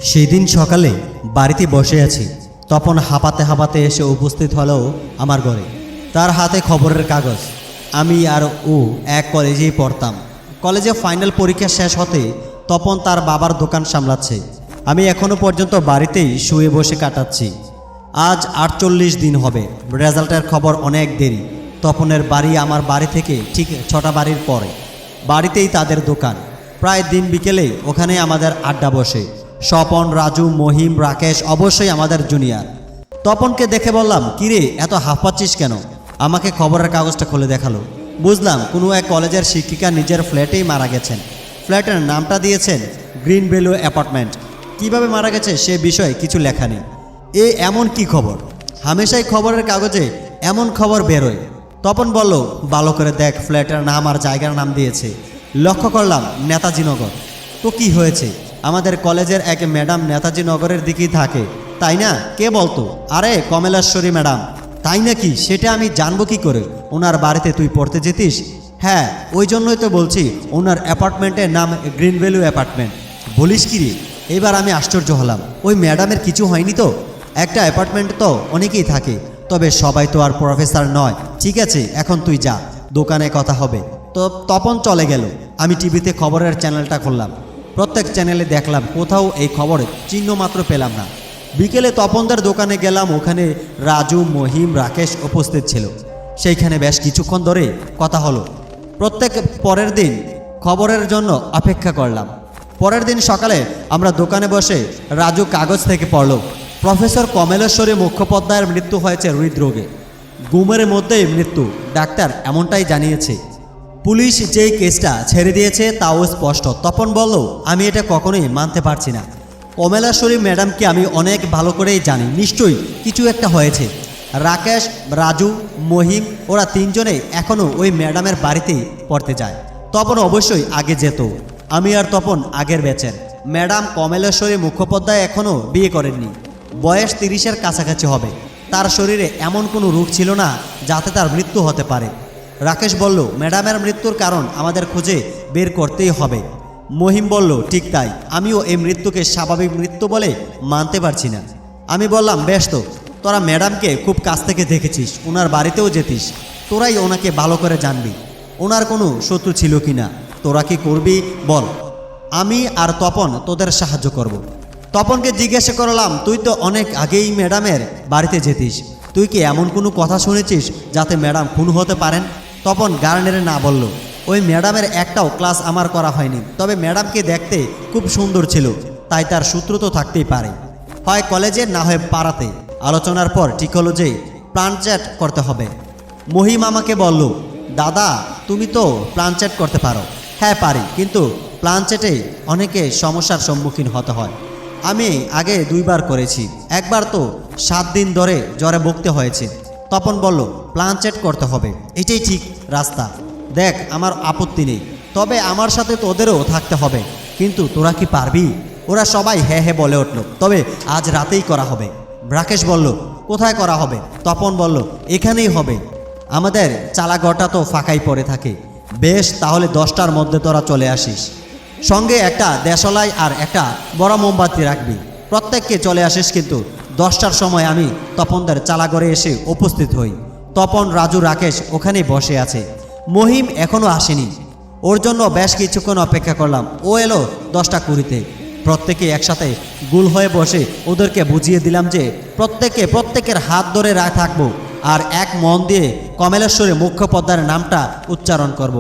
সেই দিন সকালে বাড়িতে বসে আছি, তপন হাঁপাতে হাঁপাতে এসে উপস্থিত হলো আমার ঘরে। তার হাতে খবরের কাগজ। আমি আর ও এক কলেজেই পড়তাম। কলেজে ফাইনাল পরীক্ষা শেষ হতে তপন তার বাবার দোকান সামলাচ্ছে। আমি এখনও পর্যন্ত বাড়িতেই শুয়ে বসে কাটাচ্ছি। আজ 48 দিন হবে। রেজাল্টের খবর অনেক দেরি। তপনের বাড়ি আমার বাড়ি থেকে ঠিক 6টা বাড়ির পরে। বাড়িতেই তাদের দোকান। প্রায় দিন বিকেলে ওখানে আমাদের আড্ডা বসে। স্বপন, রাজু, মহিম, রাকেশ অবশ্যই আমাদের জুনিয়র। তপনকে দেখে বললাম, কিরে এত হাঁপাচ্ছিস কেন? আমাকে খবরের কাগজটা খুলে দেখালো। বুঝলাম কোনো এক কলেজের শিক্ষিকা নিজের ফ্ল্যাটেই মারা গেছেন। ফ্ল্যাটের নামটা দিয়েছেন গ্রিন ভ্যালু অ্যাপার্টমেন্ট। কিভাবে মারা গেছে সে বিষয়ে কিছু লেখা নেই। এমন কি খবর? হামেশাই খবরের কাগজে এমন খবর বেরোয়। তপন বলল, ভালো করে দেখ, ফ্ল্যাটের নাম আর জায়গার নাম দিয়েছে। লক্ষ্য করলাম নেতাজি নগর। তো কি হয়েছে? আমাদের কলেজের এক ম্যাডাম নেতাজি নগরের দিকেই থাকে, তাই না? কে বলতো? আরে কমলেশ্বরী ম্যাডাম। তাই নাকি? সেটা আমি জানবো কি করে? ওনার বাড়িতে তুই পড়তে যেতিস? হ্যাঁ, ওই জন্যই তো বলছি ওনার অ্যাপার্টমেন্টের নাম গ্রিন ভ্যালু অ্যাপার্টমেন্ট। বলিস কি রে? এবার আমি আশ্চর্য হলাম। ওই ম্যাডামের কিছু হয়নি তো? একটা অ্যাপার্টমেন্ট তো অনেকেই থাকে, তবে সবাই তো আর প্রফেসর নয়। ঠিক আছে, এখন তুই যা, দোকানে কথা হবে। তো তপন চলে গেল। আমি টিভিতে খবরের চ্যানেলটা খুললাম। প্রত্যেক চ্যানেলে দেখলাম, কোথাও এই খবরে চিহ্ন মাত্র পেলাম না। বিকেলে তপনদের দোকানে গেলাম। ওখানে রাজু, মহিম, রাকেশ উপস্থিত ছিল। সেইখানে বেশ কিছুক্ষণ ধরে কথা হলো। প্রত্যেক পরের দিন খবরের জন্য অপেক্ষা করলাম। পরের দিন সকালে আমরা দোকানে বসে রাজু কাগজ থেকে পড়ল, প্রফেসর কমলেশ্বরী মুখোপাধ্যায়ের মৃত্যু হয়েছে হৃদরোগে। ঘুমের মধ্যেই মৃত্যু, ডাক্তার এমনটাই জানিয়েছে। পুলিশ যেই কেসটা ছেড়ে দিয়েছে তাও স্পষ্ট। তপন বলল, আমি এটা কখনোই মানতে পারছি না। কমলেশ্বরী ম্যাডামকে আমি অনেক ভালো করেই জানি, নিশ্চয়ই কিছু একটা হয়েছে। রাকেশ, রাজু, মহিম ওরা তিনজনেই এখনও ওই ম্যাডামের বাড়িতেই পড়তে যায়। তপন অবশ্যই আগে যেত। আমি আর তপন আগের ব্যাচের। ম্যাডাম কমলেশ্বরী মুখোপাধ্যায় এখনও বিয়ে করেননি। বয়স 30-এর কাছাকাছি হবে। তার শরীরে এমন কোনো রোগ ছিল না যাতে তার মৃত্যু হতে পারে। রাকেশ বলল, ম্যাডামের মৃত্যুর কারণ আমাদের খুঁজে বের করতেই হবে। মহিম বলল, ঠিক তাই, আমিও এই মৃত্যুকে স্বাভাবিক মৃত্যু বলে মানতে পারছি না। আমি বললাম, বেশ তো, তোরা ম্যাডামকে খুব কাছ থেকে দেখেছিস, ওনার বাড়িতেও যেতিস, তোরাই ওনাকে ভালো করে জানবি। ওনার কোনো শত্রু ছিল কি না, তোরা কি করবি বল। আমি আর তপন তোদের সাহায্য করব। তপনকে জিজ্ঞাসা করলাম, তুই তো অনেক আগেই ম্যাডামের বাড়িতে যেতিস, তুই কি এমন কোনো কথা শুনেছিস যাতে ম্যাডাম খুন হতে পারেন? তপন গার্ডেনে না বলল, ওই ম্যাডামের একটাও ক্লাস আমার করা হয়নি, তবে ম্যাডামকে দেখতে খুব সুন্দর ছিল, তাই তার সূত্র তো থাকতেই পারে, হয় কলেজে না হয় পাড়াতে। আলোচনার পর ঠিক হলো যে প্ল্যান চ্যাট করতে হবে। মহিম আমাকে বলল, দাদা তুমি তো প্ল্যান চ্যাট করতে পারো। হ্যাঁ পারি, কিন্তু প্ল্যান চ্যাটে অনেকে সমস্যার সম্মুখীন হতে হয়। আমি আগে 2 বার করেছি, একবার তো 7 দিন ধরে জ্বরে ভুগতে হয়েছে। তপন বলল, প্ল্যান চ্যাট করতে হবে, এটাই ঠিক রাস্তা। দেখ, আমার আপত্তি নেই, তবে আমার সাথে তোদেরও থাকতে হবে। কিন্তু তোরা কি পারবি? ওরা সবাই হ্যাঁ হ্যাঁ বলে উঠল। তবে আজ রাতেই করা হবে। রাকেশ বলল, কোথায় করা হবে? তপন বলল, এখানেই হবে, আমাদের চালাঘরটা তো ফাঁকাই পড়ে থাকে। বেশ, তাহলে 10টার মধ্যে তোরা চলে আসিস। সঙ্গে একটা দেশলাই আর একটা বড় মোমবাতি রাখবি। প্রত্যেককে চলে আসিস, কিন্তু 10টার সময় আমি তপনদের চালাঘরে এসে উপস্থিত হই। তপন, রাজু, রাকেশ ওখানে বসে আছে। মহিম এখনও আসেনি। ওর জন্য বেশ কিছুক্ষণ অপেক্ষা করলাম। ও এলো 10টা 20-তে। প্রত্যেকে একসাথে গোল হয়ে বসে ওদেরকে বুঝিয়ে দিলাম যে প্রত্যেকের হাত ধরে থাকবো আর এক মন দিয়ে কমলেশ্বরী মুখোপাধ্যায়ের নামটা উচ্চারণ করব।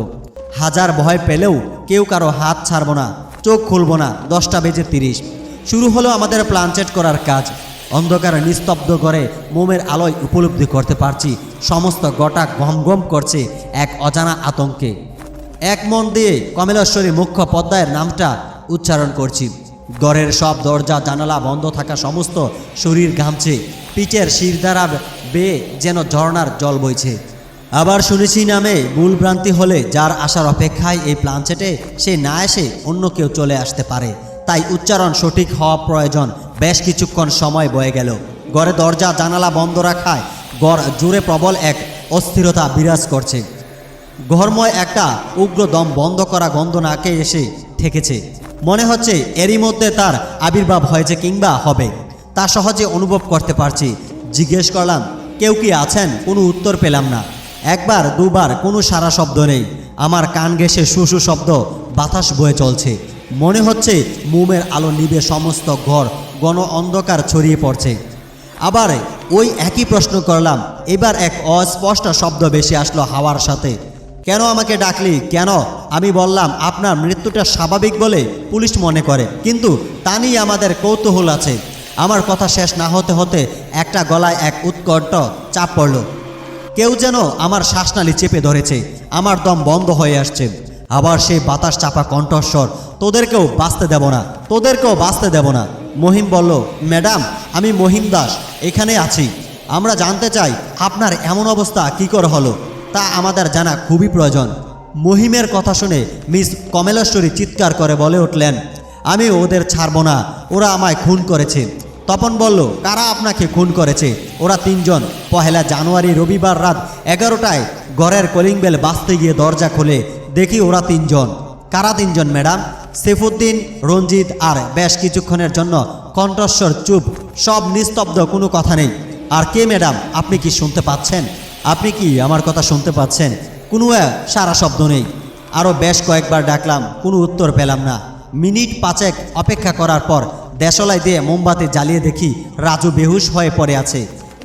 হাজার ভয় পেলেও কেউ কারো হাত ছাড়ব না, চোখ খুলব না। 10টা বেজে 30 শুরু হলো আমাদের প্ল্যান চ্যাট করার কাজ। অন্ধকারে নিস্তব্ধ করে মোমের আলোয় উপলব্ধি করতে পারছি সমস্ত গোটা গম গম করছে এক অজানা আতঙ্কে। এক মন দিয়ে কমলেশ্বরী মুখোপাধ্যায়ের নামটা উচ্চারণ করছি। ঘরের সব দরজা জানালা বন্ধ থাকা, সমস্ত শরীর ঘামছে, পিঠের শিরদাঁড়া বেয়ে যেন ঝর্ণার জল বইছে। আবার শুনেছি নামে ভুলভ্রান্তি হলে যার আসার অপেক্ষায় এই প্ল্যান চ্যাটে সে না এসে অন্য কেউ চলে আসতে পারে, তাই উচ্চারণ সঠিক হওয়া প্রয়োজন। বেশ কিছুক্ষণ সময় বয়ে গেল। ঘরে দরজা জানালা বন্ধ রাখায় ঘর জুড়ে প্রবল এক অস্থিরতা বিরাজ করছে। ঘরময় একটা উগ্র দম বন্ধ করা গন্ধ নাকে এসে ঠেকেছে। মনে হচ্ছে এরই মধ্যে তার আবির্ভাব হয়েছে কিংবা হবে, তা সহজে অনুভব করতে পারছি। জিজ্ঞেস করলাম, কেউ কি আছেন? কোনো উত্তর পেলাম না। একবার দুবার কোনো সারা শব্দ নেই। আমার কান ঘেঁষে শু শব্দ বাতাস বয়ে চলছে। মনে হচ্ছে মোমের আলো নিভে সমস্ত ঘর ঘন অন্ধকার ছড়িয়ে পড়ছে। আবার ওই একই প্রশ্ন করলাম। এবার এক অস্পষ্ট শব্দ বেশি আসলো হাওয়ার সাথে। কেন আমাকে ডাকলি? কেন? আমি বললাম, আপনার মৃত্যুটা স্বাভাবিক বলে পুলিশ মনে করে, কিন্তু তা নিয়ে আমাদের কৌতূহল আছে। আমার কথা শেষ না হতে হতে একটা গলায় এক উৎকট চাপ পড়ল। কেউ যেন আমার শ্বাসনালী চেপে ধরেছে। আমার দম বন্ধ হয়ে আসছে। আবার সেই বাতাস চাপা কণ্ঠস্বর, তোদেরকেও বাঁচতে দেব না, তোদেরকেও বাঁচতে দেব না। মহিম বলল, ম্যাডাম, আমি মহিম দাস, এখানে আছি। আমরা জানতে চাই আপনার এমন অবস্থা কী করে হলো, তা আমাদের জানা খুবই প্রয়োজন। মহিমের কথা শুনে মিস কমলেশ্বরী চিৎকার করে বলে উঠলেন, আমি ওদের ছাড়ব না, ওরা আমায় খুন করেছে। তপন বলল, কারা আপনাকে খুন করেছে? ওরা তিনজন। 1 জানুয়ারি রবিবার রাত 11টায় ঘরের কলিং বেল বাজতে গিয়ে দরজা খুলে দেখি ওরা তিনজন। কারা তিনজন ম্যাডাম? সেফুদ্দিন, রঞ্জিত আর বেশ কিছুক্ষণের জন্য কণ্ঠস্বর চুপ, সব নিস্তব্ধ, কোনো কথা নেই। আর কে ম্যাডাম? আপনি কি শুনতে পাচ্ছেন? আপনি কি আমার কথা শুনতে পাচ্ছেন? কোনো সারা শব্দ নেই। আরও বেশ কয়েকবার ডাকলাম, কোনো উত্তর পেলাম না। মিনিট 5 অপেক্ষা করার পর দেশলাই দিয়ে মোমবাতি জ্বালিয়ে দেখি রাজু বেহুশ হয়ে পড়ে আছে।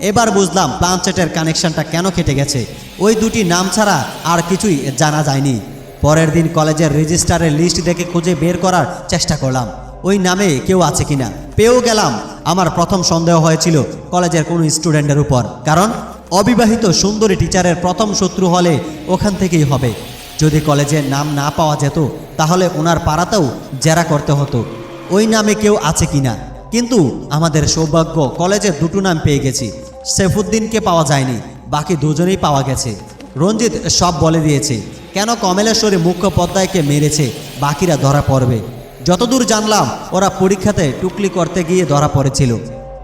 এবার বুঝলাম প্লানচেটের কানেকশনটা কেন কেটে গেছে। ওই দুটি নাম ছাড়া আর কিছুই জানা যায়নি। পরের দিন কলেজের রেজিস্টারের লিস্ট দেখে খুঁজে বের করার চেষ্টা করলাম ওই নামে কেউ আছে কিনা। পেয়েও গেলাম। আমার প্রথম সন্দেহ হয়েছিল কলেজের কোনো স্টুডেন্টের উপর, কারণ অবিবাহিত সুন্দরী টিচারের প্রথম শত্রু হলে ওখান থেকেই হবে। যদি কলেজের নাম না পাওয়া যেত তাহলে ওনার পাড়াতেও জেরা করতে হতো ওই নামে কেউ আছে কিনা। কিন্তু আমাদের সৌভাগ্য, কলেজে দুটো নাম পেয়ে গেছি। সেফুদ্দিনকে পাওয়া যায়নি, বাকি দুজনেই পাওয়া গেছে। রঞ্জিত সব বলে দিয়েছে, কেন কমলেশ্বরী মুখ্যোপাধ্যায়কে মেরেছে, বাকিরা ধরা পড়বে। যতদূর জানলাম ওরা পরীক্ষাতে টুকলি করতে গিয়ে ধরা পড়েছিল।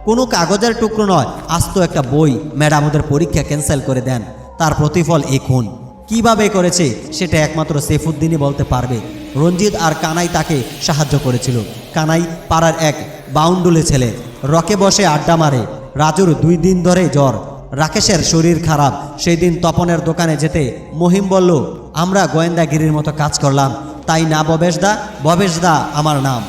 কোনো কাগজের টুকরো নয়, আস্ত একটা বই। ম্যাডাম ওদের পরীক্ষা ক্যান্সেল করে দেন। তার প্রতিফল এই খুন। কীভাবে করেছে সেটা একমাত্র সেফুদ্দিনই বলতে পারবে। রঞ্জিত আর কানাই তাকে সাহায্য করেছিল। কানাই পাড়ার এক বাউন্ডুলে ছেলে, রকে বসে আড্ডা মারে। রাজুর 2 দিন ধরে জ্বর, রাকেশের শরীর খারাপ। সেই দিন তপনের দোকানে যেতে মহিম বলল, আমরা গোয়েন্দাগিরির মতো কাজ করলাম, তাই না ভবেশদা আমার নাম।